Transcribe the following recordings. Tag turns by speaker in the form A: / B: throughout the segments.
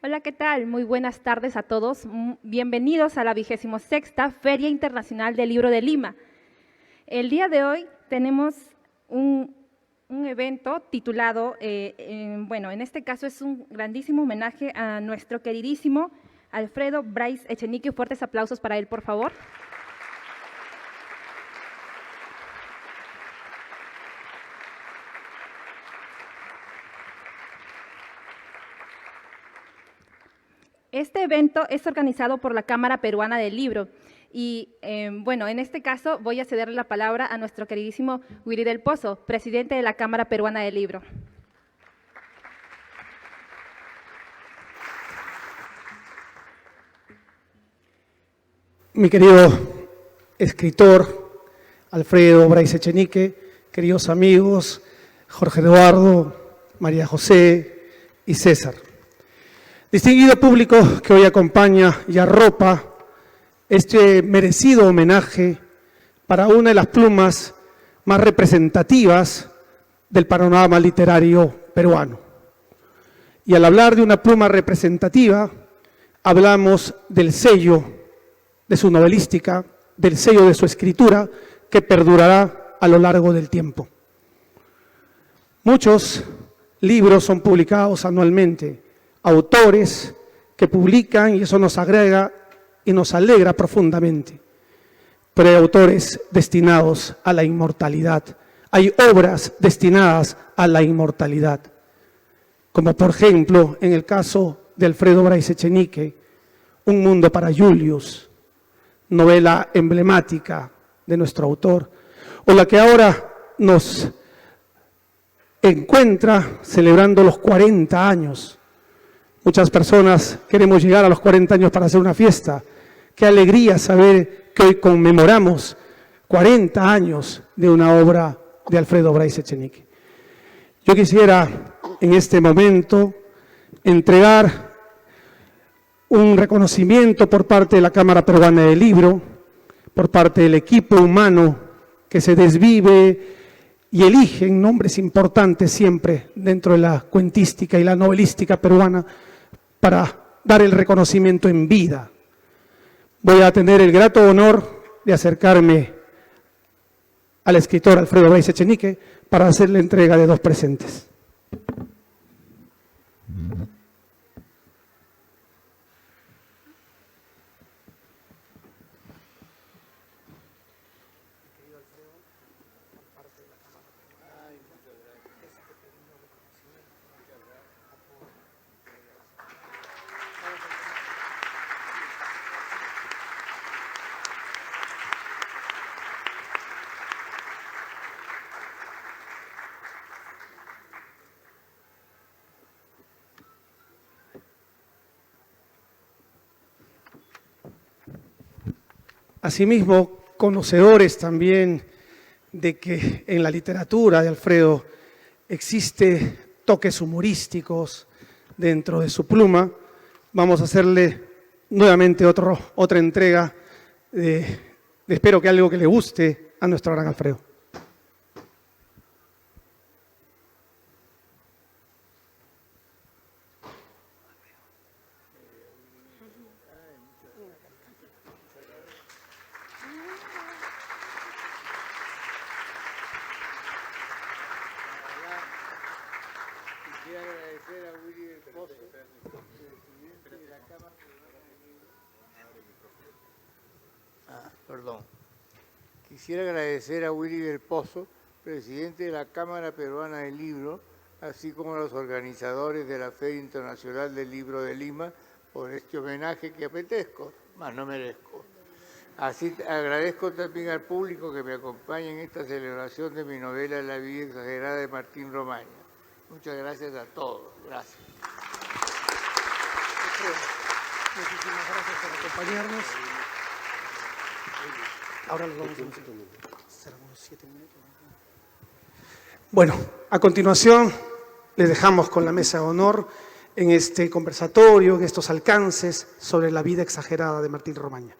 A: Hola, ¿qué tal? Muy buenas tardes a todos. Bienvenidos a la 26ª Feria Internacional del Libro de Lima. El día de hoy tenemos un evento titulado, en este caso es un grandísimo homenaje a nuestro queridísimo Alfredo Bryce Echenique. Fuertes aplausos para él, por favor. Este evento es organizado por la Cámara Peruana del Libro y, en este caso voy a cederle la palabra a nuestro queridísimo Willy del Pozo, presidente de la Cámara Peruana del Libro.
B: Mi querido escritor Alfredo Bryce Echenique, queridos amigos Jorge Eduardo, María José y César. Distinguido público que hoy acompaña y arropa este merecido homenaje para una de las plumas más representativas del panorama literario peruano. Y al hablar de una pluma representativa, hablamos del sello de su novelística, del sello de su escritura, que perdurará a lo largo del tiempo. Muchos libros son publicados anualmente, autores que publican, y eso nos agrega y nos alegra profundamente. Pero hay autores destinados a la inmortalidad, hay obras destinadas a la inmortalidad, como por ejemplo en el caso de Alfredo Bryce Echenique, Un mundo para Julius, novela emblemática de nuestro autor, o la que ahora nos encuentra celebrando los 40 años. Muchas personas queremos llegar a los 40 años para hacer una fiesta. Qué alegría saber que hoy conmemoramos 40 años de una obra de Alfredo Bryce Echenique. Yo quisiera en este momento entregar un reconocimiento por parte de la Cámara Peruana del Libro, por parte del equipo humano que se desvive y eligen nombres importantes siempre dentro de la cuentística y la novelística peruana para dar el reconocimiento en vida. Voy a tener el grato honor de acercarme al escritor Alfredo Bryce Echenique para hacer la entrega de 2 presentes. Asimismo, conocedores también de que en la literatura de Alfredo existe toques humorísticos dentro de su pluma, vamos a hacerle nuevamente otra entrega de espero que algo que le guste a nuestro gran Alfredo.
C: Quisiera agradecer a Willy del Pozo, presidente de la Cámara Peruana del Libro, así como a los organizadores de la Feria Internacional del Libro de Lima, por este homenaje que apetezco, más no merezco. Así agradezco también al público que me acompaña en esta celebración de mi novela La vida exagerada de Martín Romaña. Muchas gracias a todos. Gracias.
B: Muchísimas gracias por acompañarnos. Ahora los vamos a hacer unos 7 minutos. Bueno, a continuación les dejamos con la mesa de honor en este conversatorio, en estos alcances sobre la vida exagerada de Martín Romaña.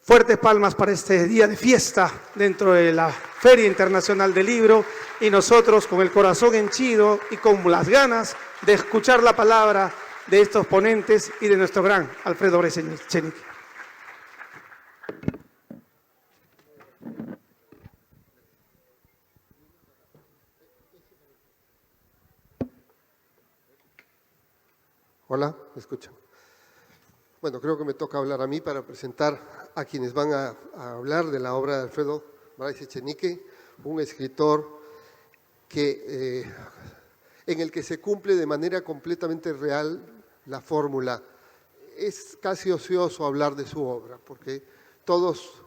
B: Fuertes palmas para este día de fiesta dentro de la Feria Internacional del Libro y nosotros con el corazón henchido y con las ganas de escuchar la palabra de estos ponentes y de nuestro gran Alfredo Bryce Echenique.
D: Hola, ¿me escuchan? Bueno, creo que me toca hablar a mí para presentar a quienes van a hablar de la obra de Alfredo Bryce Echenique, un escritor en el que se cumple de manera completamente real la fórmula. Es casi ocioso hablar de su obra, porque todos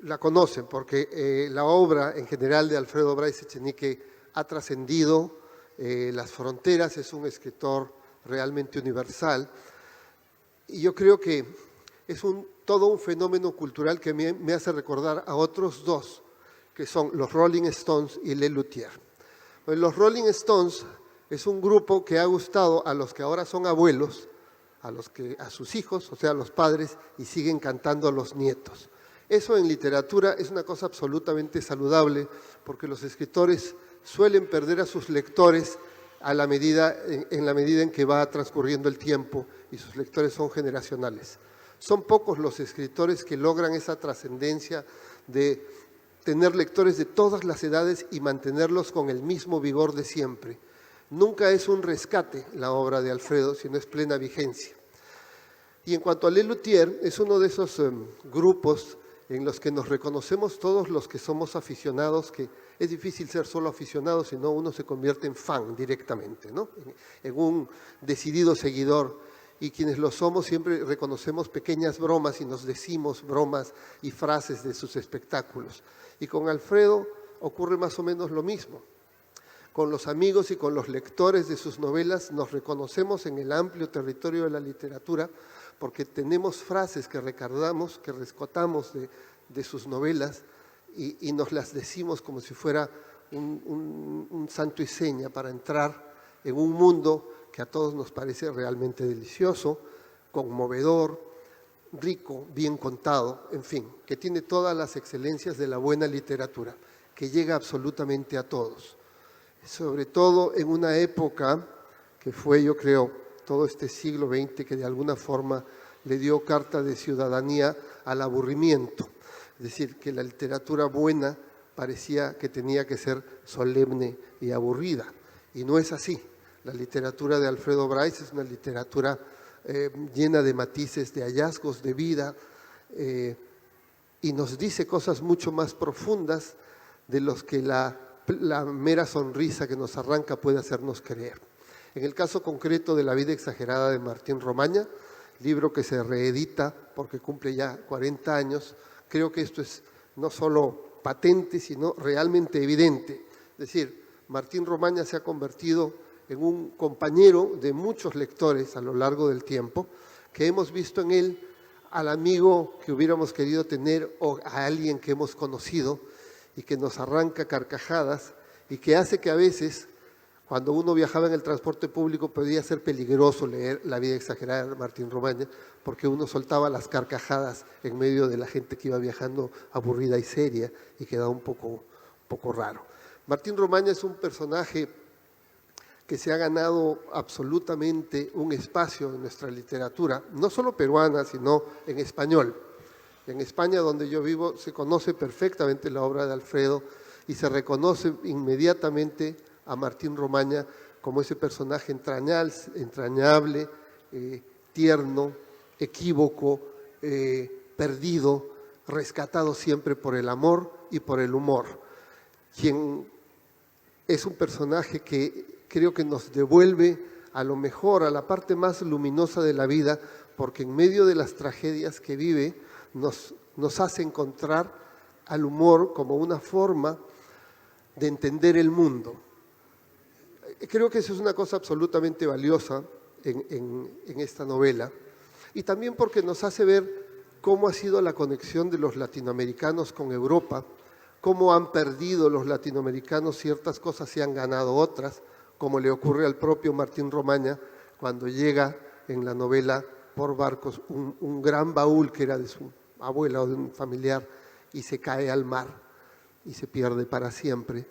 D: la conocen, porque la obra en general de Alfredo Bryce Echenique ha trascendido las fronteras, es un escritor realmente universal. Y yo creo que es todo un fenómeno cultural que me hace recordar a otros dos, que son los Rolling Stones y Lelutier. Los Rolling Stones es un grupo que ha gustado a los que ahora son abuelos, a sus hijos, o sea, a los padres, y siguen cantando a los nietos. Eso en literatura es una cosa absolutamente saludable, porque los escritores suelen perder a sus lectores en la medida en que va transcurriendo el tiempo y sus lectores son generacionales. Son pocos los escritores que logran esa trascendencia de tener lectores de todas las edades y mantenerlos con el mismo vigor de siempre. Nunca es un rescate la obra de Alfredo, sino es plena vigencia. Y en cuanto a Lelutier, es uno de esos grupos en los que nos reconocemos todos los que somos aficionados, que es difícil ser solo aficionado, sino uno se convierte en fan directamente, ¿no? En un decidido seguidor. Y quienes lo somos siempre reconocemos pequeñas bromas y nos decimos bromas y frases de sus espectáculos. Y con Alfredo ocurre más o menos lo mismo. Con los amigos y con los lectores de sus novelas nos reconocemos en el amplio territorio de la literatura porque tenemos frases que recordamos, que rescatamos de sus novelas y nos las decimos como si fuera un santo y seña para entrar en un mundo que a todos nos parece realmente delicioso, conmovedor, rico, bien contado, en fin, que tiene todas las excelencias de la buena literatura, que llega absolutamente a todos. Sobre todo en una época que fue, yo creo, todo este siglo XX, que de alguna forma le dio carta de ciudadanía al aburrimiento. Es decir, que la literatura buena parecía que tenía que ser solemne y aburrida, y no es así. La literatura de Alfredo Bryce es una literatura llena de matices, de hallazgos de vida, y nos dice cosas mucho más profundas de los que la mera sonrisa que nos arranca puede hacernos creer. En el caso concreto de La vida exagerada de Martín Romaña, libro que se reedita porque cumple ya 40 años, creo que esto es no solo patente, sino realmente evidente. Es decir, Martín Romaña se ha convertido en un compañero de muchos lectores a lo largo del tiempo, que hemos visto en él al amigo que hubiéramos querido tener o a alguien que hemos conocido y que nos arranca carcajadas y que hace que a veces, cuando uno viajaba en el transporte público, podía ser peligroso leer La vida exagerada de Martín Romaña, porque uno soltaba las carcajadas en medio de la gente que iba viajando aburrida y seria y quedaba un poco raro. Martín Romaña es un personaje que se ha ganado absolutamente un espacio en nuestra literatura, no solo peruana, sino en español. En España, donde yo vivo, se conoce perfectamente la obra de Alfredo y se reconoce inmediatamente a Martín Romaña como ese personaje entrañable, tierno, equívoco, perdido, rescatado siempre por el amor y por el humor. Quien es un personaje que creo que nos devuelve a lo mejor, a la parte más luminosa de la vida, porque en medio de las tragedias que vive, nos hace encontrar al humor como una forma de entender el mundo. Creo que eso es una cosa absolutamente valiosa en esta novela, y también porque nos hace ver cómo ha sido la conexión de los latinoamericanos con Europa, cómo han perdido los latinoamericanos ciertas cosas y han ganado otras, como le ocurre al propio Martín Romaña cuando llega en la novela por barcos un gran baúl que era de su abuela o de un familiar y se cae al mar y se pierde para siempre.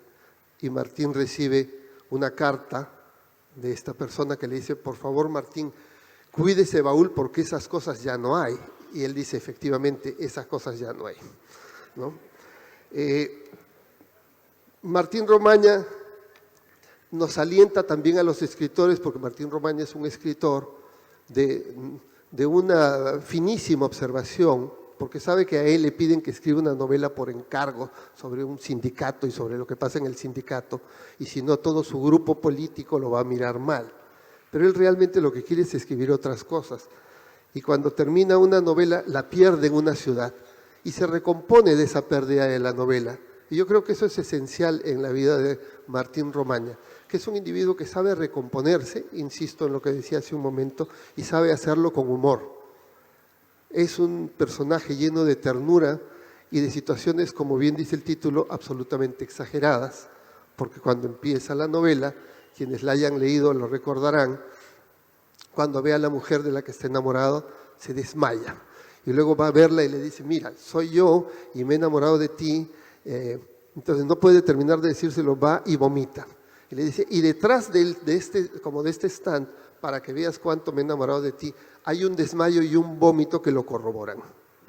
D: Y Martín recibe una carta de esta persona que le dice: por favor, Martín, cuide ese baúl porque esas cosas ya no hay. Y él dice, efectivamente, esas cosas ya no hay, ¿no? Martín Romaña nos alienta también a los escritores, porque Martín Romaña es un escritor de una finísima observación, porque sabe que a él le piden que escriba una novela por encargo sobre un sindicato y sobre lo que pasa en el sindicato, y si no, todo su grupo político lo va a mirar mal. Pero él realmente lo que quiere es escribir otras cosas. Y cuando termina una novela, la pierde en una ciudad y se recompone de esa pérdida de la novela. Y yo creo que eso es esencial en la vida de Martín Romaña, que es un individuo que sabe recomponerse, insisto en lo que decía hace un momento, y sabe hacerlo con humor. Es un personaje lleno de ternura y de situaciones, como bien dice el título, absolutamente exageradas, porque cuando empieza la novela, quienes la hayan leído lo recordarán, cuando ve a la mujer de la que está enamorado, se desmaya. Y luego va a verla y le dice, mira, soy yo y me he enamorado de ti. Entonces no puede terminar de decírselo, va y vomita. Y le dice, y detrás de este stand, para que veas cuánto me he enamorado de ti, hay un desmayo y un vómito que lo corroboran,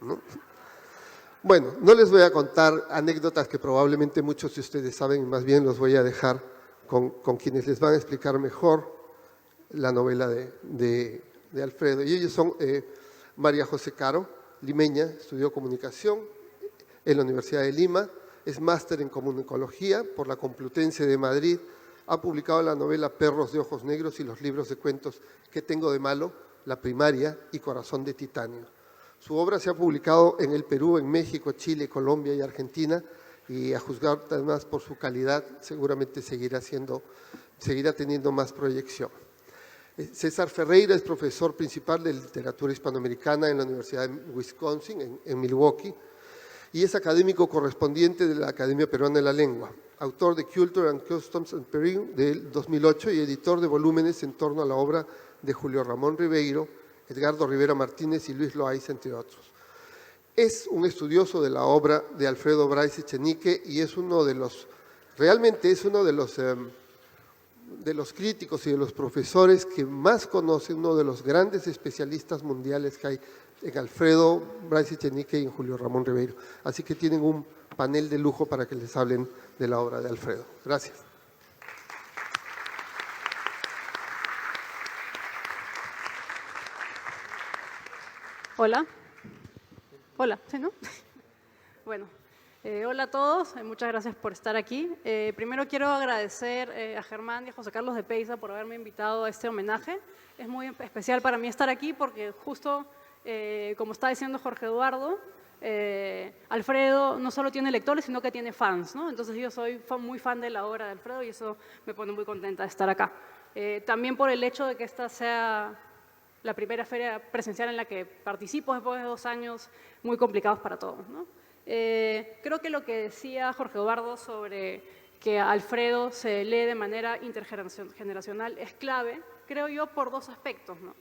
D: ¿no? Bueno, no les voy a contar anécdotas que probablemente muchos de ustedes saben, y más bien los voy a dejar con quienes les van a explicar mejor la novela de Alfredo. Y ellos son María José Caro, limeña, estudió comunicación en la Universidad de Lima, es máster en comunicología por la Complutense de Madrid, ha publicado la novela Perros de ojos negros y los libros de cuentos ¿Qué tengo de malo?, La primaria y Corazón de titanio. Su obra se ha publicado en el Perú, en México, Chile, Colombia y Argentina, y a juzgar además por su calidad seguramente seguirá teniendo más proyección. César Ferreira es profesor principal de literatura hispanoamericana en la Universidad de Wisconsin, en Milwaukee, y es académico correspondiente de la Academia Peruana de la Lengua, autor de Culture and Customs in Peru del 2008 y editor de volúmenes en torno a la obra de Julio Ramón Ribeiro, Edgardo Rivera Martínez y Luis Loaiza, entre otros. Es un estudioso de la obra de Alfredo Bryce Echenique y es realmente es uno de los críticos y de los profesores que más conocen, uno de los grandes especialistas mundiales que hay en Alfredo Bryce Echenique y en Julio Ramón Ribeiro. Así que tienen un panel de lujo para que les hablen de la obra de Alfredo. Gracias.
E: Hola. Hola, ¿sí, no? Bueno, hola a todos, muchas gracias por estar aquí. Primero quiero agradecer a Germán y a José Carlos de Peiza por haberme invitado a este homenaje. Es muy especial para mí estar aquí porque justo, como está diciendo Jorge Eduardo, Alfredo no solo tiene lectores, sino que tiene fans, ¿no? Entonces yo soy muy fan de la obra de Alfredo y eso me pone muy contenta de estar acá. También por el hecho de que esta sea la primera feria presencial en la que participo después de 2 años muy complicados para todos, ¿no? Creo que lo que decía Jorge Eduardo sobre que Alfredo se lee de manera intergeneracional es clave, creo yo, por 2 aspectos, ¿no?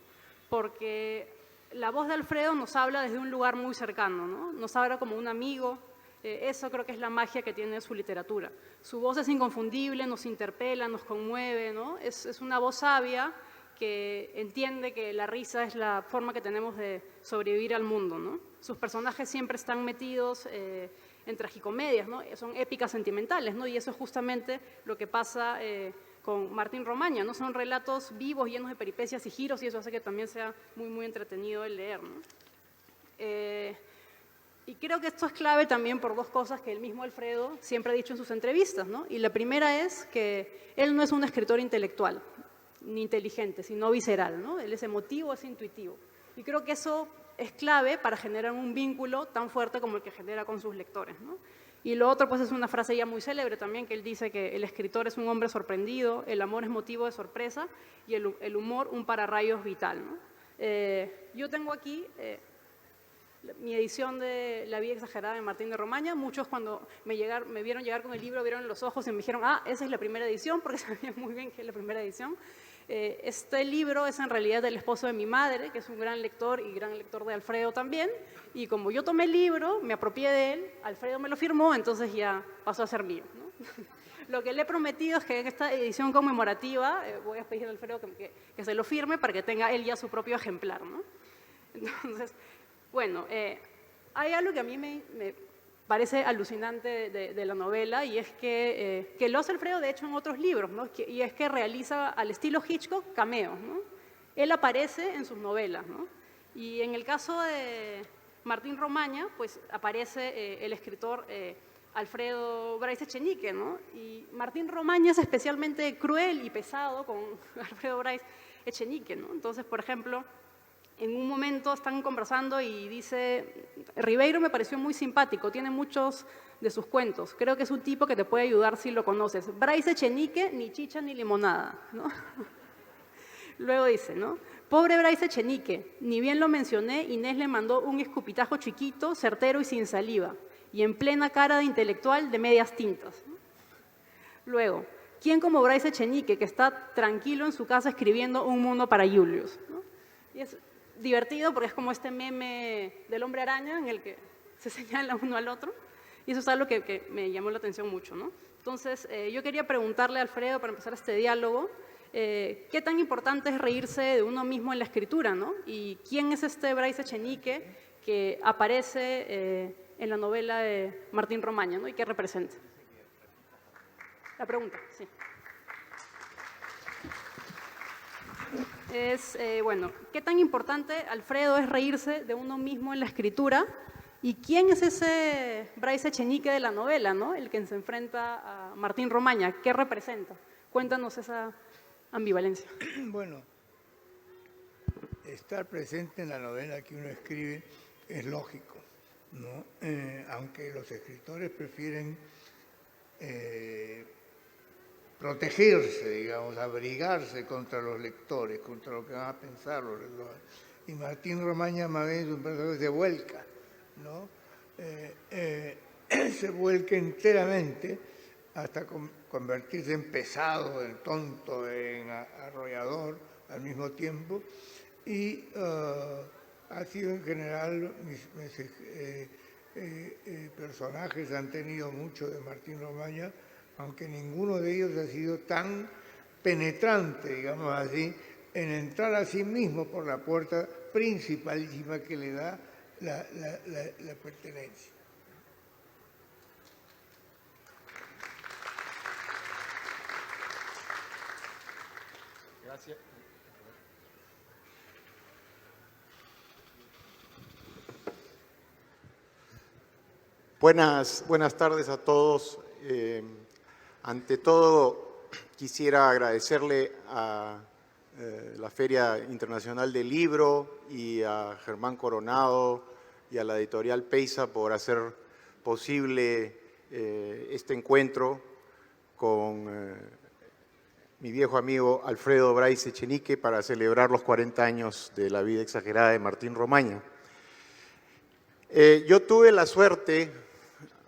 E: Porque la voz de Alfredo nos habla desde un lugar muy cercano, ¿no? Nos habla como un amigo, eso creo que es la magia que tiene su literatura. Su voz es inconfundible, nos interpela, nos conmueve, ¿no? Es una voz sabia que entiende que la risa es la forma que tenemos de sobrevivir al mundo, ¿no? Sus personajes siempre están metidos en tragicomedias, ¿no? Son épicas sentimentales, ¿no? Y eso es justamente lo que pasa con Martín Romaña, ¿no? Son relatos vivos, llenos de peripecias y giros, y eso hace que también sea muy, muy entretenido el leer, ¿no? Y creo que esto es clave también por 2 cosas que el mismo Alfredo siempre ha dicho en sus entrevistas, ¿no? Y la primera es que él no es un escritor intelectual, ni inteligente, sino visceral, ¿no? Él es emotivo, es intuitivo. Y creo que eso es clave para generar un vínculo tan fuerte como el que genera con sus lectores, ¿no? Y lo otro, pues, es una frase ya muy célebre también, que él dice que el escritor es un hombre sorprendido, el amor es motivo de sorpresa y el humor un pararrayos vital, ¿no? Yo tengo aquí mi edición de La vida exagerada de Martín de Romaña. Muchos cuando me vieron llegar con el libro, vieron los ojos y me dijeron, esa es la primera edición, porque sabían muy bien que es la primera edición. Este libro es en realidad del esposo de mi madre, que es un gran lector y gran lector de Alfredo también, y como yo tomé el libro, me apropié de él, Alfredo me lo firmó, entonces ya pasó a ser mío, ¿no? Lo que le he prometido es que en esta edición conmemorativa voy a pedir a Alfredo que se lo firme para que tenga él ya su propio ejemplar, ¿no? Entonces, bueno, hay algo que a mí me parece alucinante de la novela, y es que lo hace Alfredo, de hecho, en otros libros, ¿no? Y es que realiza, al estilo Hitchcock, cameos, ¿no? Él aparece en sus novelas, ¿no? Y en el caso de Martín Romaña, pues aparece el escritor Alfredo Bryce Echenique, ¿no? Y Martín Romaña es especialmente cruel y pesado con Alfredo Bryce Echenique, ¿no? Entonces, por ejemplo, en un momento están conversando y dice: Ribeiro me pareció muy simpático, tiene muchos de sus cuentos, creo que es un tipo que te puede ayudar si lo conoces. Bryce Echenique, ni chicha ni limonada, ¿no? Luego dice, ¿no? Pobre Bryce Echenique, ni bien lo mencioné, Inés le mandó un escupitajo chiquito, certero y sin saliva, y en plena cara de intelectual de medias tintas. Luego, ¿quién como Bryce Echenique, que está tranquilo en su casa escribiendo Un mundo para Julius, ¿no? Y es divertido porque es como este meme del hombre araña en el que se señala uno al otro, y eso es algo que me llamó la atención mucho, ¿no? Entonces, yo quería preguntarle a Alfredo, para empezar este diálogo, ¿qué tan importante es reírse de uno mismo en la escritura, ¿no? ¿Y quién es este Bryce Echenique que aparece en la novela de Martín Romaña, ¿no? ¿Y qué representa? La pregunta, sí. Es, bueno, ¿qué tan importante, Alfredo, es reírse de uno mismo en la escritura? ¿Y quién es ese Bryce Echenique de la novela, ¿no? El que se enfrenta a Martín Romaña? ¿Qué representa? Cuéntanos esa ambivalencia.
C: Bueno, estar presente en la novela que uno escribe es lógico, ¿no? Aunque los escritores prefieren protegerse, digamos, abrigarse contra los lectores, contra lo que van a pensar los lectores. Y Martín Romaña más bien es un personaje que se vuelca, ¿no? Se vuelca enteramente hasta convertirse en pesado, en tonto, en arrollador al mismo tiempo. Y ha sido en general, mis personajes han tenido mucho de Martín Romaña, aunque ninguno de ellos ha sido tan penetrante, digamos así, en entrar a sí mismo por la puerta principalísima que le da la pertenencia.
F: Gracias. Buenas tardes a todos. Ante todo, quisiera agradecerle a la Feria Internacional del Libro y a Germán Coronado y a la editorial Peisa por hacer posible este encuentro con mi viejo amigo Alfredo Bryce Echenique para celebrar los 40 años de la vida exagerada de Martín Romaña. Yo tuve la suerte,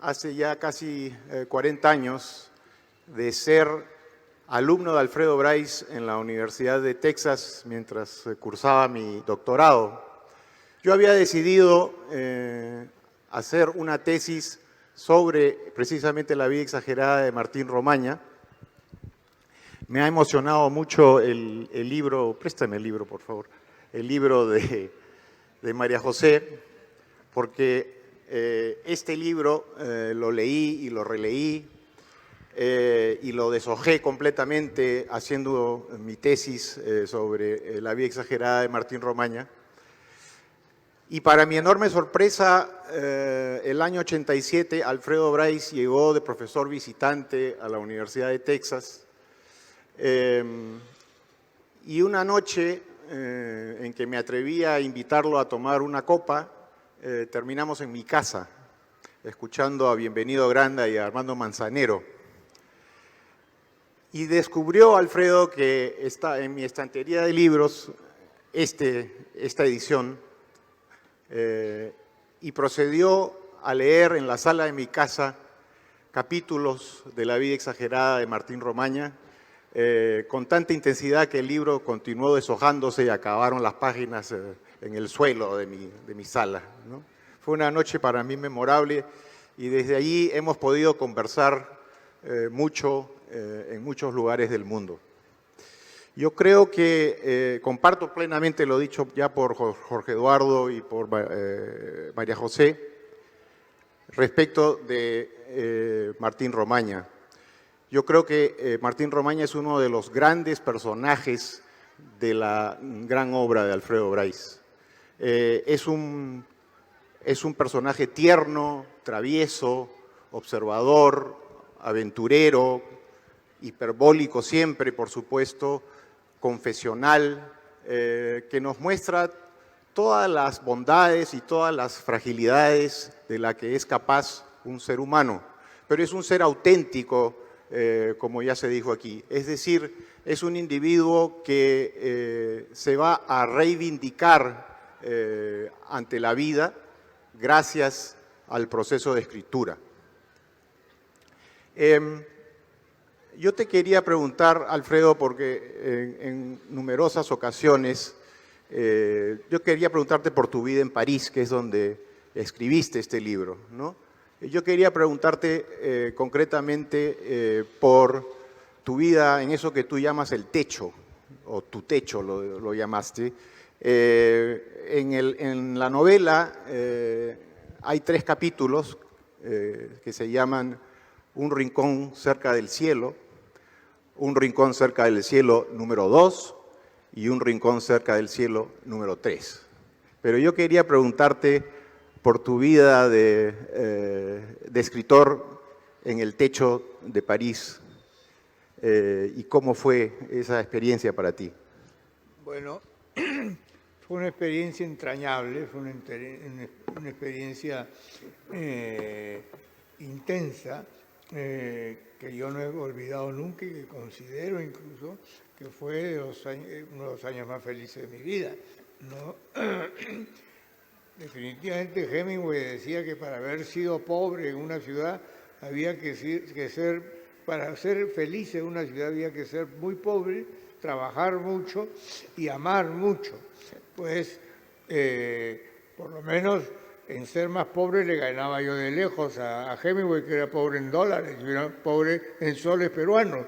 F: hace ya casi 40 años, de ser alumno de Alfredo Bryce en la Universidad de Texas mientras cursaba mi doctorado. Yo había decidido hacer una tesis sobre precisamente la vida exagerada de Martín Romaña. Me ha emocionado mucho el libro, préstame el libro por favor, el libro de María José, porque este libro lo leí y lo releí y lo deshojé completamente haciendo mi tesis sobre la vida exagerada de Martín Romaña. Y para mi enorme sorpresa, el año 87, Alfredo Bryce llegó de profesor visitante a la Universidad de Texas. Y una noche en que me atreví a invitarlo a tomar una copa, terminamos en mi casa, escuchando a Bienvenido Granda y a Armando Manzanero. Y descubrió Alfredo que está en mi estantería de libros esta edición, y procedió a leer en la sala de mi casa capítulos de la vida exagerada de Martín Romaña, con tanta intensidad que el libro continuó deshojándose y acabaron las páginas en el suelo de mi sala, ¿no? Fue una noche para mí memorable y desde allí hemos podido conversar mucho en muchos lugares del mundo. Yo creo que comparto plenamente lo dicho ya por Jorge Eduardo y por María José respecto de Martín Romaña. Yo creo que Martín Romaña es uno de los grandes personajes de la gran obra de Alfredo Bryce. Es un personaje tierno, travieso, observador, aventurero, hiperbólico siempre, por supuesto, confesional, que nos muestra todas las bondades y todas las fragilidades de la que es capaz un ser humano. Pero es un ser auténtico, como ya se dijo aquí. Es decir, es un individuo que se va a reivindicar ante la vida gracias al proceso de escritura. Yo te quería preguntar, Alfredo, porque en numerosas ocasiones, yo quería preguntarte por tu vida en París, que es donde escribiste este libro, ¿no? Yo quería preguntarte concretamente por tu vida en eso que tú llamas el techo, o tu techo lo llamaste. En la novela hay 3 capítulos que se llaman Un rincón cerca del cielo, Un rincón cerca del cielo número 2 y Un rincón cerca del cielo número 3. Pero yo quería preguntarte por tu vida de escritor en el techo de París y cómo fue esa experiencia para ti.
C: Bueno, fue una experiencia entrañable, fue una experiencia intensa, que yo no he olvidado nunca y que considero incluso que fue uno de los años más felices de mi vida, ¿no? Definitivamente Hemingway decía que para haber sido pobre en una ciudad había que ser, para ser feliz en una ciudad había que ser muy pobre, trabajar mucho y amar mucho. Pues por lo menos en ser más pobre le ganaba yo de lejos a Hemingway, que era pobre en dólares, y era pobre en soles peruanos.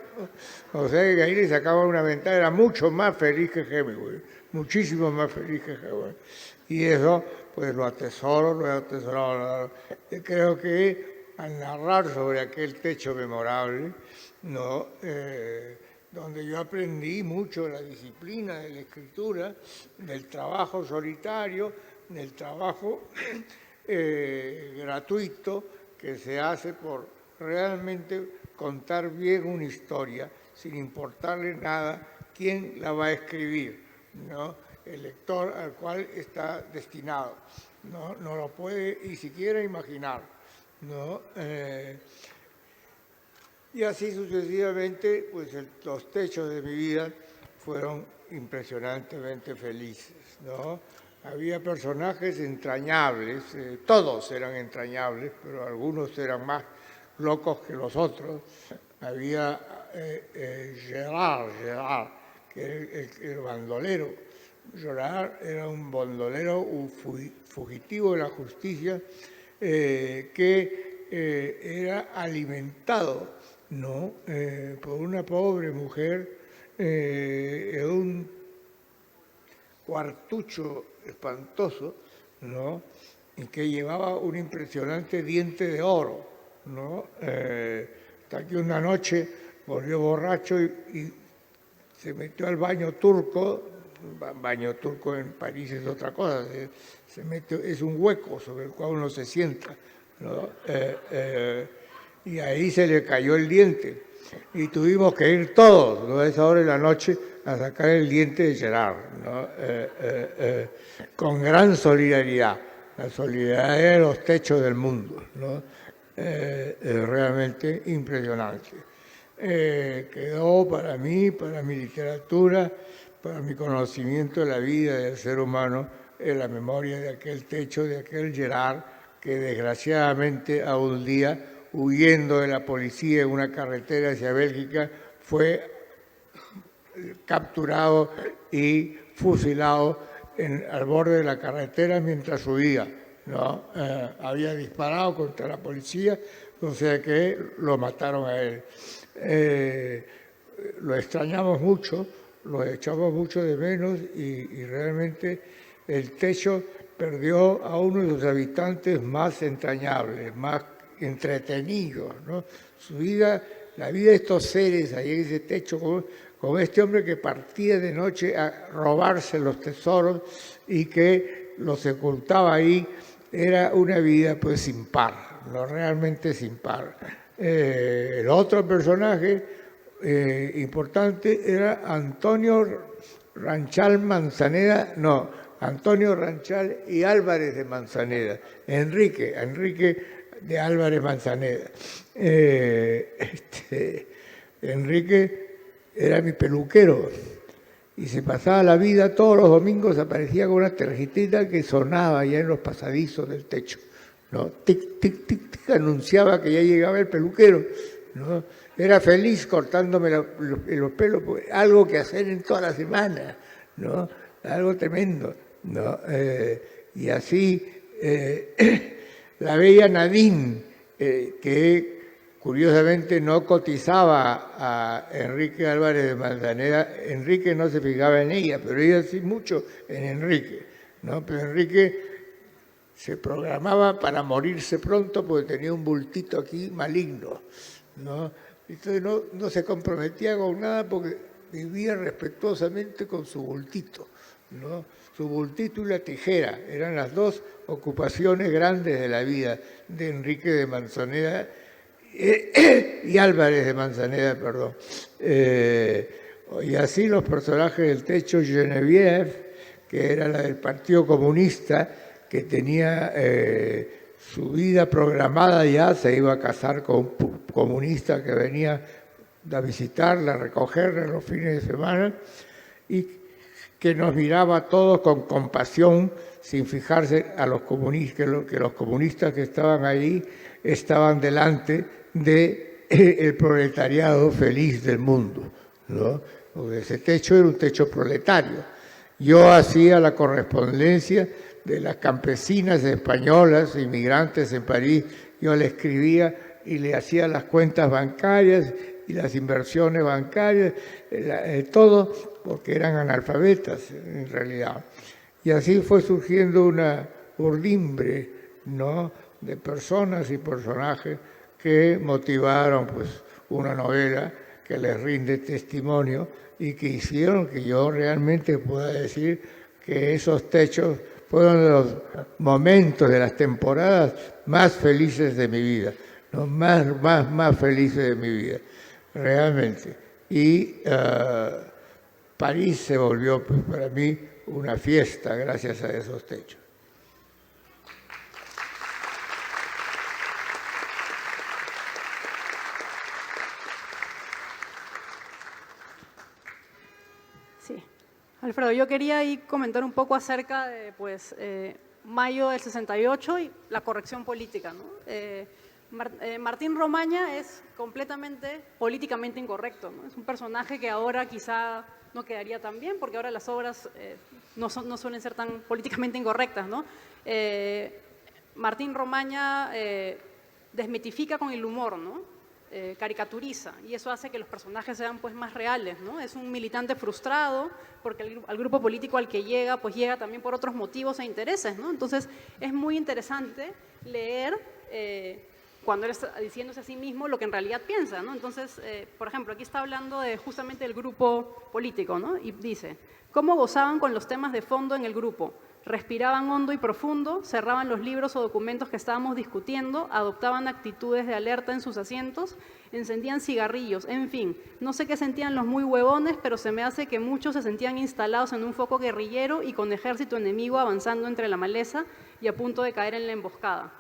C: O sea que ahí le sacaba una ventaja, era mucho más feliz que Hemingway, muchísimo más feliz que Hemingway. Y eso, pues lo atesoro, lo he atesorado. Creo que al narrar sobre aquel techo memorable, ¿no? Donde yo aprendí mucho de la disciplina de la escritura, del trabajo solitario, del trabajo gratuito que se hace por realmente contar bien una historia, sin importarle nada quién la va a escribir, ¿no? El lector al cual está destinado. No lo puede ni siquiera imaginar, ¿no? Y así sucesivamente, pues los techos de mi vida fueron impresionantemente felices, ¿no? Había personajes entrañables, todos eran entrañables, pero algunos eran más locos que los otros. Había Gerard, que era el bandolero. Gerard era un bandolero, un fugitivo de la justicia, que era alimentado, ¿no? Por una pobre mujer en un cuartucho espantoso, ¿no? Y que llevaba un impresionante diente de oro, ¿no? Hasta que una noche volvió borracho y se metió al baño turco. Baño turco en París es otra cosa, se metió, es un hueco sobre el cual uno se sienta, ¿no? Y ahí se le cayó el diente y tuvimos que ir todos, ¿no? A esa hora de la noche a sacar el diente de Gerard, ¿no? Con gran solidaridad, la solidaridad de los techos del mundo, ¿no? Realmente impresionante. Quedó para mí, para mi literatura, para mi conocimiento de la vida del ser humano, en la memoria de aquel techo, de aquel Gerard, que desgraciadamente a un día, huyendo de la policía en una carretera hacia Bélgica, fue capturado y fusilado al borde de la carretera mientras huía, ¿no? Había disparado contra la policía, o sea que lo mataron a él. Lo extrañamos mucho, lo echamos mucho de menos y realmente el Techo perdió a uno de sus habitantes más entrañables, más entretenidos, ¿no? Su vida, la vida de estos seres ahí en ese Techo, con este hombre que partía de noche a robarse los tesoros y que los ocultaba ahí, era una vida pues sin par, no, realmente sin par. El otro personaje importante era Antonio Ranchal Manzaneda, Antonio Ranchal y Álvarez de Manzaneda, Enrique de Álvarez Manzaneda. Enrique era mi peluquero y se pasaba la vida, todos los domingos aparecía con una tarjetita que sonaba ya en los pasadizos del Techo, ¿no? Tic, tic, tic, tic, anunciaba que ya llegaba el peluquero, ¿no? Era feliz cortándome los pelos, pues, algo que hacer en toda la semana, ¿no? Algo tremendo, ¿no? Y así la bella Nadine, que curiosamente no cotizaba a Enrique Álvarez de Manzaneda. Enrique no se fijaba en ella, pero ella sí mucho en Enrique, ¿no? Pero Enrique se programaba para morirse pronto porque tenía un bultito aquí maligno, ¿no? Entonces no se comprometía con nada porque vivía respetuosamente con su bultito, ¿no? Su bultito y la tijera eran las dos ocupaciones grandes de la vida de Enrique de Manzaneda y Álvarez de Manzaneda, perdón. Y así los personajes del Techo, Geneviève, que era la del Partido Comunista, que tenía su vida programada ya, se iba a casar con un comunista que venía a visitarla, a recogerla los fines de semana, y que nos miraba a todos con compasión, sin fijarse a los comunistas, que los comunistas que estaban ahí estaban delante del proletariado feliz del mundo, ¿no? Porque ese Techo era un techo proletario. Yo hacía la correspondencia de las campesinas españolas, inmigrantes en París, yo le escribía y le hacía las cuentas bancarias y las inversiones bancarias, todo porque eran analfabetas en realidad. Y así fue surgiendo una urdimbre, ¿no?, de personas y personajes que motivaron pues una novela que les rinde testimonio y que hicieron que yo realmente pueda decir que esos Techos fueron los momentos de las temporadas más felices de mi vida, ¿no? más felices de mi vida, realmente. Y París se volvió pues, para mí una fiesta gracias a esos Techos.
E: Sí. Alfredo, yo quería ahí comentar un poco acerca de pues, mayo del 68 y la corrección política, ¿no? Martín Romaña es completamente políticamente incorrecto, ¿no? Es un personaje que ahora quizá no quedaría tan bien porque ahora las obras no suelen ser tan políticamente incorrectas, ¿no? Martín Romaña desmitifica con el humor, ¿no? Caricaturiza y eso hace que los personajes sean pues más reales, ¿no? Es un militante frustrado porque al grupo político al que llega pues llega también por otros motivos e intereses, ¿no? Entonces es muy interesante leer cuando él está diciéndose a sí mismo lo que en realidad piensa, ¿no? Entonces, por ejemplo, aquí está hablando de justamente el grupo político, ¿no? Y dice, ¿cómo gozaban con los temas de fondo en el grupo? Respiraban hondo y profundo, cerraban los libros o documentos que estábamos discutiendo, adoptaban actitudes de alerta en sus asientos, encendían cigarrillos, en fin, no sé qué sentían los muy huevones, pero se me hace que muchos se sentían instalados en un foco guerrillero y con ejército enemigo avanzando entre la maleza y a punto de caer en la emboscada.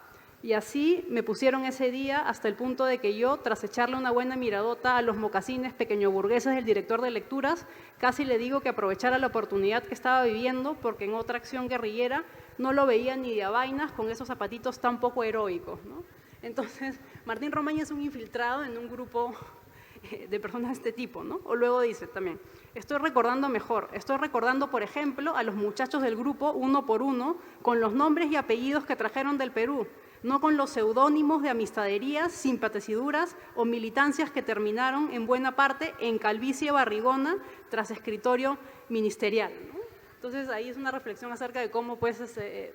E: Y así me pusieron ese día hasta el punto de que yo, tras echarle una buena miradota a los mocasines pequeñoburgueses del director de lecturas, casi le digo que aprovechara la oportunidad que estaba viviendo porque en otra acción guerrillera no lo veía ni de a vainas con esos zapatitos tan poco heroicos, ¿no? Entonces, Martín Romaña es un infiltrado en un grupo de personas de este tipo, ¿no? O luego dice también, estoy recordando mejor, estoy recordando, por ejemplo, a los muchachos del grupo uno por uno, con los nombres y apellidos que trajeron del Perú, no con los seudónimos de amistadarías, simpaticiduras o militancias que terminaron en buena parte en calvicie barrigona tras escritorio ministerial, ¿no? Entonces, ahí es una reflexión acerca de cómo pues,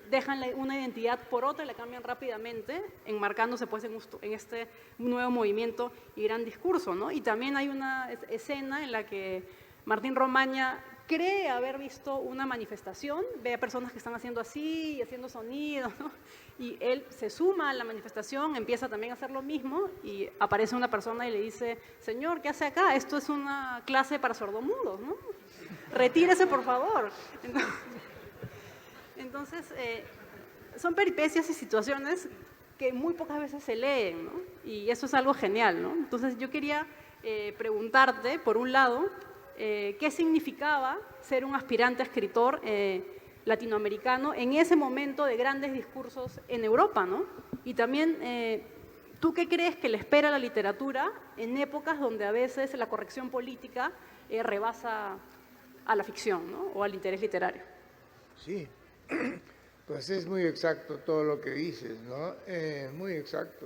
E: dejan una identidad por otra y la cambian rápidamente, enmarcándose pues, en este nuevo movimiento y gran discurso, ¿no? Y también hay una escena en la que Martín Romaña cree haber visto una manifestación, ve a personas que están haciendo así y haciendo sonidos, ¿no? Y él se suma a la manifestación, empieza también a hacer lo mismo y aparece una persona y le dice, señor, ¿qué hace acá? Esto es una clase para sordomudos, ¿no? Retírese, por favor. Entonces, son peripecias y situaciones que muy pocas veces se leen, ¿no? Y eso es algo genial, ¿no? Entonces, yo quería preguntarte, por un lado, qué significaba ser un aspirante a escritor latinoamericano en ese momento de grandes discursos en Europa, ¿no? Y también, ¿tú qué crees que le espera a la literatura en épocas donde a veces la corrección política rebasa a la ficción, ¿no? O al interés literario?
C: Sí, pues es muy exacto todo lo que dices, ¿no? Muy exacto.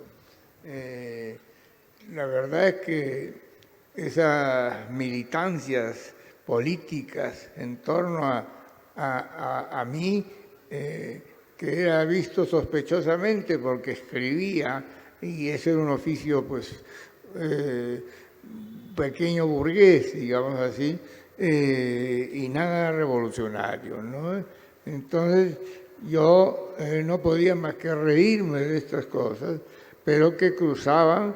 C: La verdad es que esas militancias políticas en torno a mí, que era visto sospechosamente porque escribía, y ese era un oficio, pues, pequeño burgués, digamos así, y nada revolucionario, ¿no? Entonces, yo no podía más que reírme de estas cosas, pero que causaban,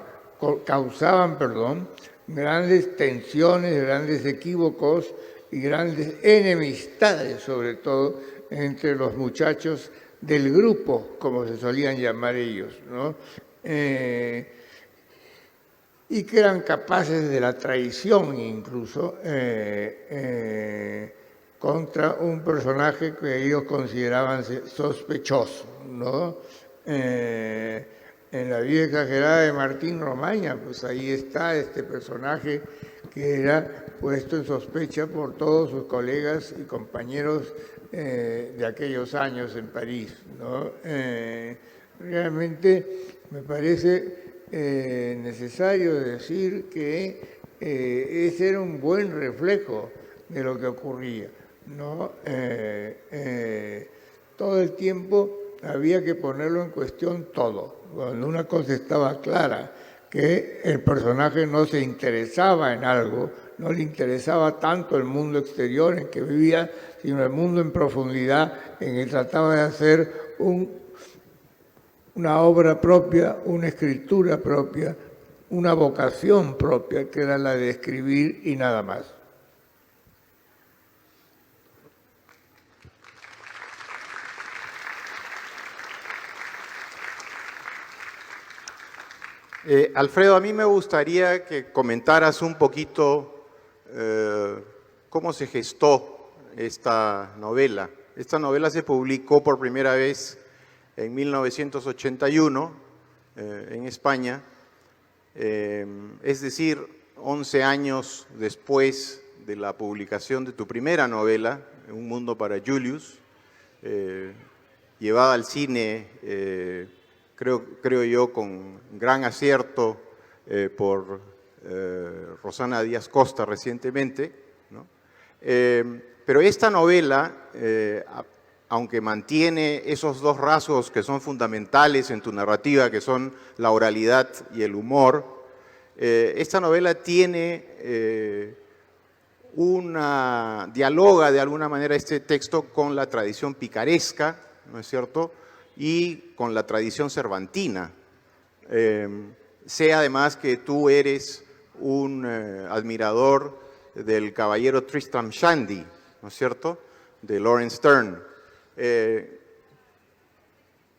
C: grandes tensiones, grandes equívocos y grandes enemistades, sobre todo, entre los muchachos del grupo, como se solían llamar ellos, ¿no? Y que eran capaces de la traición incluso contra un personaje que ellos consideraban sospechoso, ¿no? En la vida exagerada de Martín Romaña, pues ahí está este personaje que era puesto en sospecha por todos sus colegas y compañeros de aquellos años en París, ¿no? Realmente me parece necesario decir que ese era un buen reflejo de lo que ocurría, ¿no? Todo el tiempo había que ponerlo en cuestión todo. Cuando una cosa estaba clara, que el personaje no se interesaba en algo, no le interesaba tanto el mundo exterior en que vivía, sino el mundo en profundidad en que trataba de hacer una obra propia, una escritura propia, una vocación propia, que era la de escribir y nada más.
F: Alfredo, a mí me gustaría que comentaras un poquito cómo se gestó esta novela. Esta novela se publicó por primera vez en 1981 en España, es decir, 11 años después de la publicación de tu primera novela, Un mundo para Julius, llevada al cine, creo yo, con gran acierto por Rosana Díaz Costa recientemente, ¿no? Pero esta novela, aunque mantiene esos dos rasgos que son fundamentales en tu narrativa, que son la oralidad y el humor, esta novela tiene dialoga de alguna manera este texto con la tradición picaresca, ¿no es cierto?, y con la tradición cervantina. Sé además que tú eres un admirador del caballero Tristram Shandy, ¿no es cierto?, de Laurence Sterne.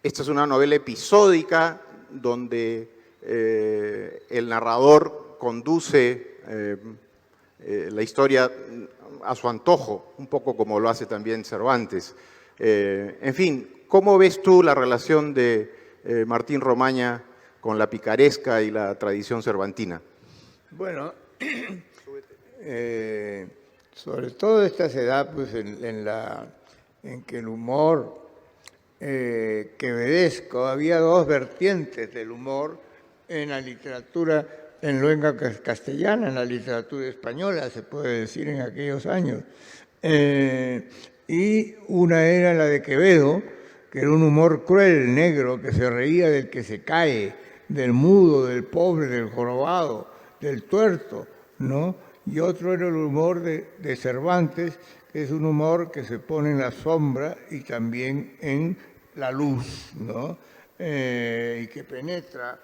F: Esta es una novela episódica donde el narrador conduce la historia a su antojo, un poco como lo hace también Cervantes. En fin, ¿cómo ves tú la relación de Martín Romaña con la picaresca y la tradición cervantina?
C: Bueno, Sobre todo esta se da pues, en que el humor quevedesco, había dos vertientes del humor en la literatura en lengua castellana, en la literatura española, se puede decir en aquellos años. Y una era la de Quevedo, que era un humor cruel, negro, que se reía del que se cae, del mudo, del pobre, del jorobado, del tuerto, ¿no? Y otro era el humor de Cervantes, que es un humor que se pone en la sombra y también en la luz, ¿no? Y que penetra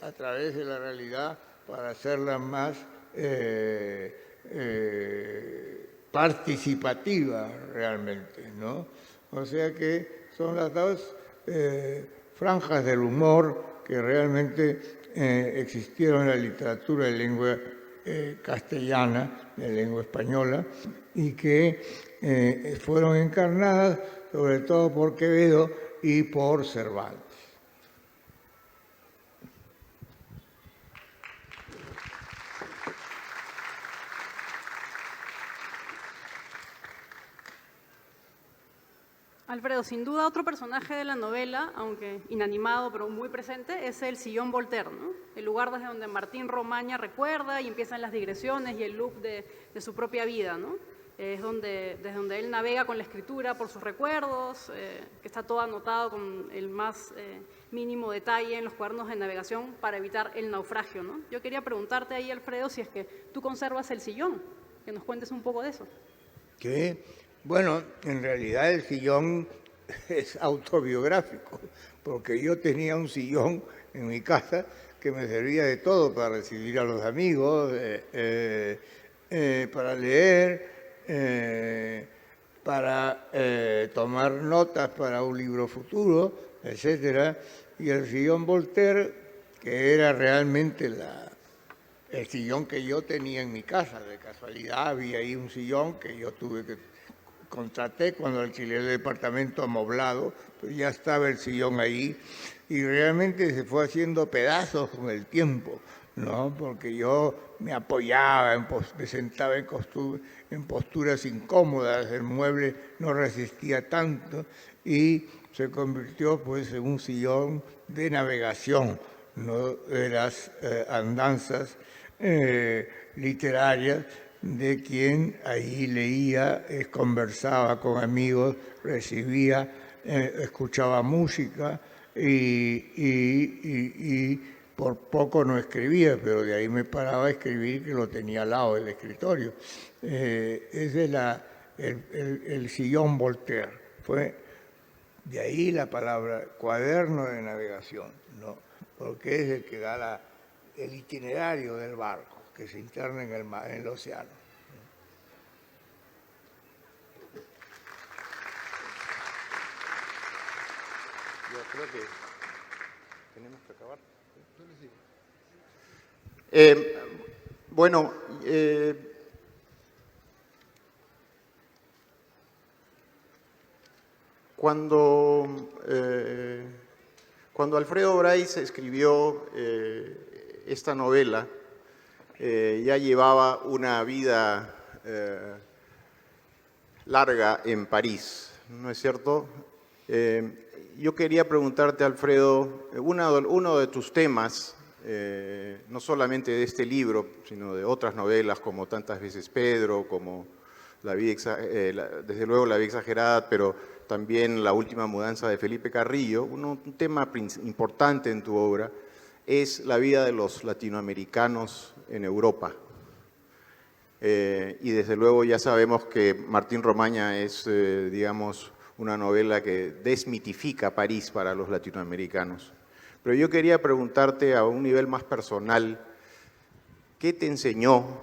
C: a través de la realidad para hacerla más participativa realmente, ¿no? O sea que son las dos franjas del humor que realmente existieron en la literatura de lengua castellana, de lengua española, y que fueron encarnadas sobre todo por Quevedo y por Cervantes.
E: Alfredo, sin duda otro personaje de la novela, aunque inanimado pero muy presente, es el sillón Voltaire, ¿no? El lugar desde donde Martín Romaña recuerda y empiezan las digresiones y el loop de su propia vida, ¿no? Es desde donde él navega con la escritura por sus recuerdos, que está todo anotado con el más mínimo detalle en los cuadernos de navegación para evitar el naufragio, ¿no? Yo quería preguntarte ahí, Alfredo, si es que tú conservas el sillón, que nos cuentes un poco de eso.
C: ¿Qué? Bueno, en realidad el sillón es autobiográfico, porque yo tenía un sillón en mi casa que me servía de todo para recibir a los amigos, para leer, para tomar notas para un libro futuro, etcétera. Y el sillón Voltaire, que era realmente el sillón que yo tenía en mi casa, de casualidad había ahí un sillón que yo contraté cuando alquilé el departamento amoblado, pues ya estaba el sillón ahí y realmente se fue haciendo pedazos con el tiempo, ¿no? Porque yo me apoyaba, me sentaba en posturas incómodas, el mueble no resistía tanto y se convirtió pues en un sillón de navegación, ¿no? De las andanzas literarias de quien ahí leía, conversaba con amigos, recibía, escuchaba música y por poco no escribía, pero de ahí me paraba a escribir, que lo tenía al lado del escritorio. Ese es el sillón Voltaire. Fue de ahí la palabra cuaderno de navegación, ¿no? Porque es el que da el itinerario del barco que se interna en el océano.
F: Yo creo que tenemos que acabar. Bueno, cuando Alfredo Bryce escribió esta novela, ya llevaba una vida larga en París, ¿no es cierto? Yo quería preguntarte, Alfredo, uno de tus temas, no solamente de este libro, sino de otras novelas como Tantas veces Pedro, como desde luego La vida exagerada, pero también La última mudanza de Felipe Carrillo, un tema importante en tu obra es la vida de los latinoamericanos en Europa. Y desde luego ya sabemos que Martín Romaña es, digamos, una novela que desmitifica París para los latinoamericanos. Pero yo quería preguntarte a un nivel más personal, ¿qué te enseñó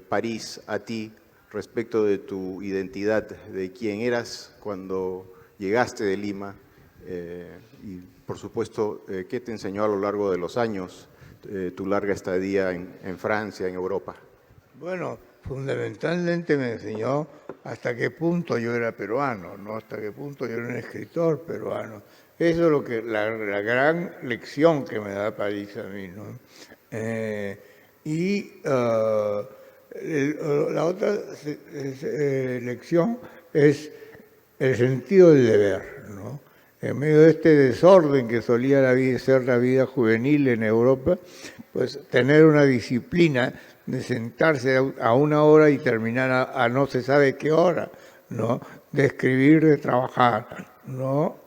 F: París a ti respecto de tu identidad, de quién eras cuando llegaste de Lima? Y por supuesto, ¿qué te enseñó a lo largo de los años tu larga estadía en Francia, en Europa?
C: Bueno, fundamentalmente me enseñó hasta qué punto yo era peruano, ¿no? Hasta qué punto yo era un escritor peruano. Eso es la gran lección que me da París a mí, ¿no? Y la otra lección es el sentido del deber, ¿no? En medio de este desorden que solía ser la vida juvenil en Europa, pues tener una disciplina de sentarse a una hora y terminar a no se sabe qué hora, ¿no? De escribir, de trabajar, ¿no?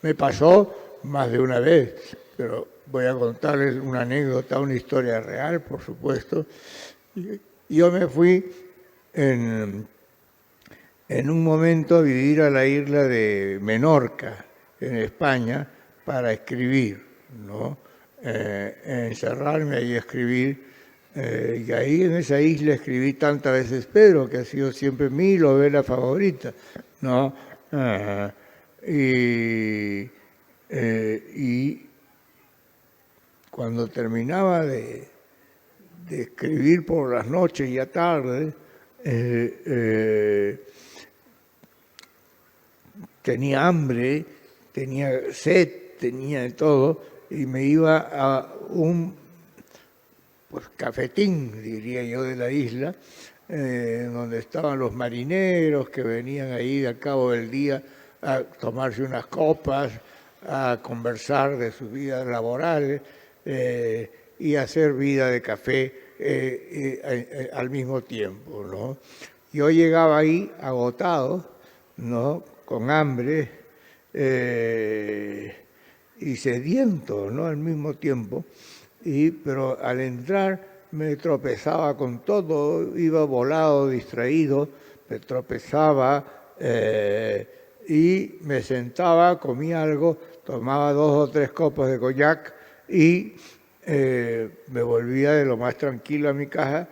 C: Me pasó más de una vez, pero voy a contarles una anécdota, una historia real, por supuesto. Yo me fui en un momento a vivir a la isla de Menorca, en España, para escribir, ¿no? Encerrarme ahí a escribir. Y ahí en esa isla escribí tantas veces Pedro, que ha sido siempre mi novela favorita, ¿no? Y cuando terminaba de escribir por las noches y a tarde, tenía hambre, tenía sed, tenía de todo, y me iba a un cafetín, diría yo, de la isla, donde estaban los marineros que venían ahí al cabo del día a tomarse unas copas, a conversar de sus vidas laborales y hacer vida de café al mismo tiempo, ¿no? Yo llegaba ahí agotado, ¿no? Con hambre y sediento, ¿no? Al mismo tiempo, pero al entrar me tropezaba con todo, iba volado, distraído, me tropezaba y me sentaba, comía algo, tomaba 2 o 3 copas de cognac y me volvía de lo más tranquilo a mi casa,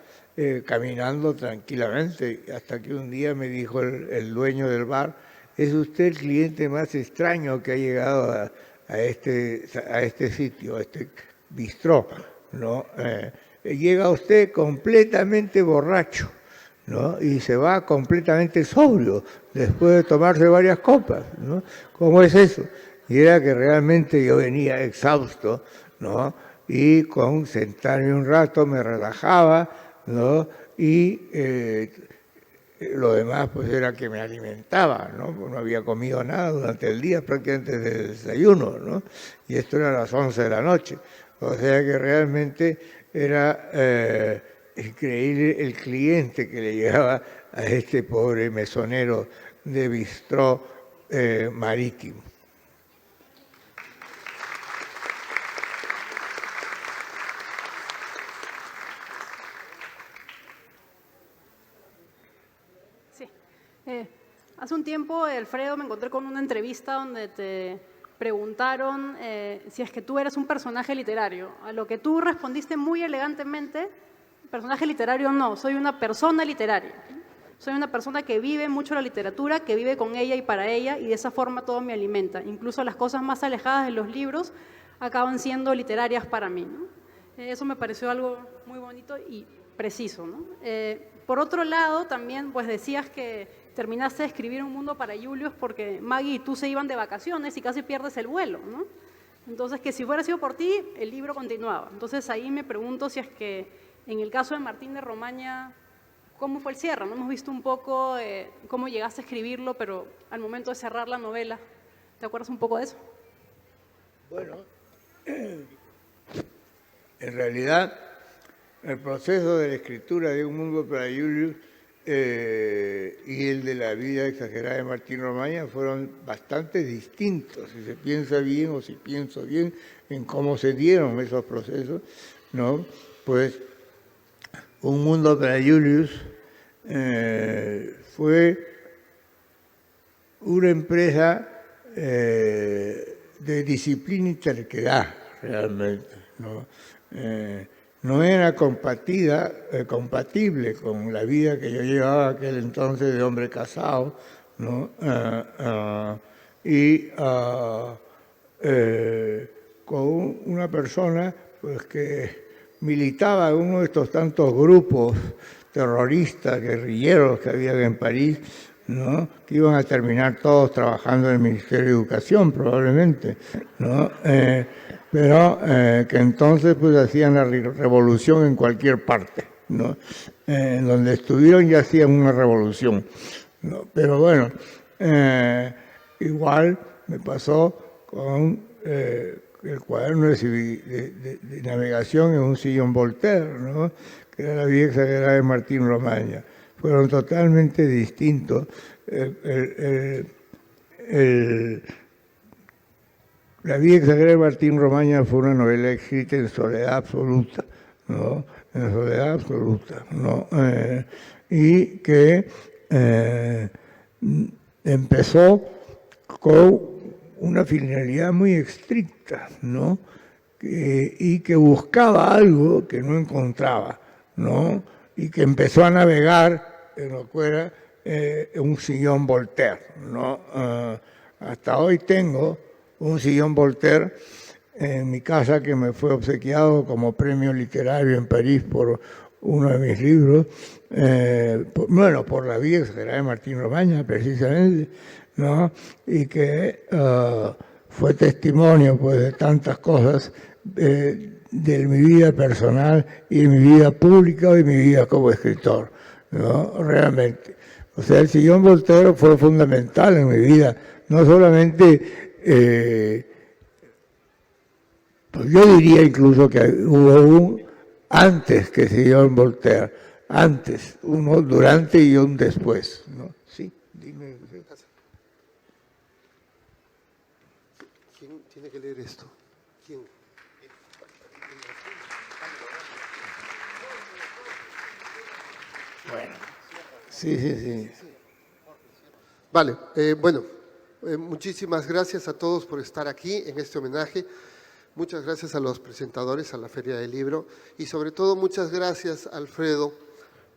C: caminando tranquilamente, hasta que un día me dijo el dueño del bar: es usted el cliente más extraño que ha llegado a este sitio, a este bistró, ¿no? Llega usted completamente borracho, ¿no? Y se va completamente sobrio después de tomarse varias copas, ¿no? ¿Cómo es eso? Y era que realmente yo venía exhausto, ¿no? Y con sentarme un rato me relajaba, ¿no? Y lo demás pues era que me alimentaba, ¿no? No había comido nada durante el día, prácticamente desde el desayuno, ¿no? Y esto era a las 11 de la noche. O sea que realmente era increíble el cliente que le llegaba a este pobre mesonero de bistró marítimo.
E: Sí. Hace un tiempo, Alfredo, me encontré con una entrevista donde te preguntaron si es que tú eres un personaje literario, a lo que tú respondiste muy elegantemente: personaje literario no, soy una persona literaria. Soy una persona que vive mucho la literatura, que vive con ella y para ella, y de esa forma todo me alimenta. Incluso las cosas más alejadas de los libros acaban siendo literarias para mí, ¿no? Eso me pareció algo muy bonito y preciso, ¿no? Por otro lado, también pues decías que terminaste de escribir Un mundo para Julius porque Maggie y tú se iban de vacaciones y casi pierdes el vuelo, ¿no? Entonces, que si hubiera sido por ti, el libro continuaba. Entonces, ahí me pregunto si es que en el caso de Martín de Romaña, ¿cómo fue el cierre? ¿No? Hemos visto un poco cómo llegaste a escribirlo, pero al momento de cerrar la novela, ¿te acuerdas un poco de eso?
C: Bueno, en realidad, el proceso de la escritura de Un mundo para Julius y el de La vida exagerada de Martín Romaña fueron bastante distintos, si se piensa bien o si pienso bien en cómo se dieron esos procesos, ¿no? Pues Un mundo para Julius fue una empresa de disciplina y terquedad, realmente, ¿no? No era compatible con la vida que yo llevaba aquel entonces de hombre casado, ¿no? Con una persona pues, que militaba en uno de estos tantos grupos terroristas, guerrilleros que había en París, ¿no? Que iban a terminar todos trabajando en el Ministerio de Educación, probablemente, ¿no? pero que entonces pues hacían la revolución en cualquier parte, ¿no? En donde estuvieron ya hacían una revolución, ¿no? Pero bueno, igual me pasó con el cuaderno de navegación en un sillón Voltaire, ¿no? Que era la vida exagerada de Martín Romaña. Fueron totalmente distintos. La vida exagerada de Martín Romaña fue una novela escrita en soledad absoluta, ¿no? En soledad absoluta, ¿no? Y que empezó con una finalidad muy estricta, ¿no? Y que buscaba algo que no encontraba, ¿no? Y que empezó a navegar en lo que era un sillón Voltaire, ¿no? Hasta hoy tengo un sillón Voltaire en mi casa que me fue obsequiado como premio literario en París por uno de mis libros, por la vida exagerada de Martín Romaña, precisamente, ¿no? Y que fue testimonio pues, de tantas cosas de mi vida personal y de mi vida pública y mi vida como escritor, ¿no? Realmente. O sea, el sillón Voltaire fue fundamental en mi vida, no solamente... pues yo diría incluso que hubo un antes que sillón Voltaire, antes, uno durante y un después, ¿no? Sí, dime.
D: ¿Quién tiene que leer esto? ¿Quién?
C: Bueno, sí.
D: Vale, muchísimas gracias a todos por estar aquí en este homenaje. Muchas gracias a los presentadores, a la Feria del Libro y sobre todo muchas gracias, Alfredo,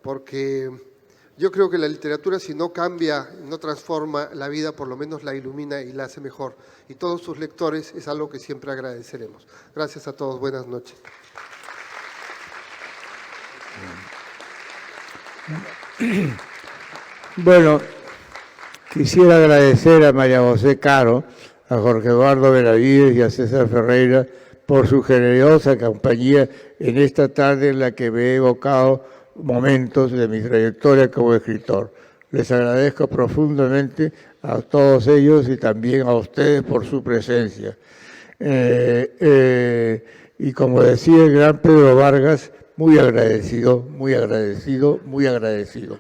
D: porque yo creo que la literatura si no cambia, no transforma la vida, por lo menos la ilumina y la hace mejor. Y todos sus lectores es algo que siempre agradeceremos. Gracias a todos, buenas noches.
C: Bueno, quisiera agradecer a María José Caro, a Jorge Eduardo Benavides y a César Ferreira por su generosa compañía en esta tarde en la que me he evocado momentos de mi trayectoria como escritor. Les agradezco profundamente a todos ellos y también a ustedes por su presencia. Y como decía el gran Pedro Vargas, muy agradecido, muy agradecido, muy agradecido.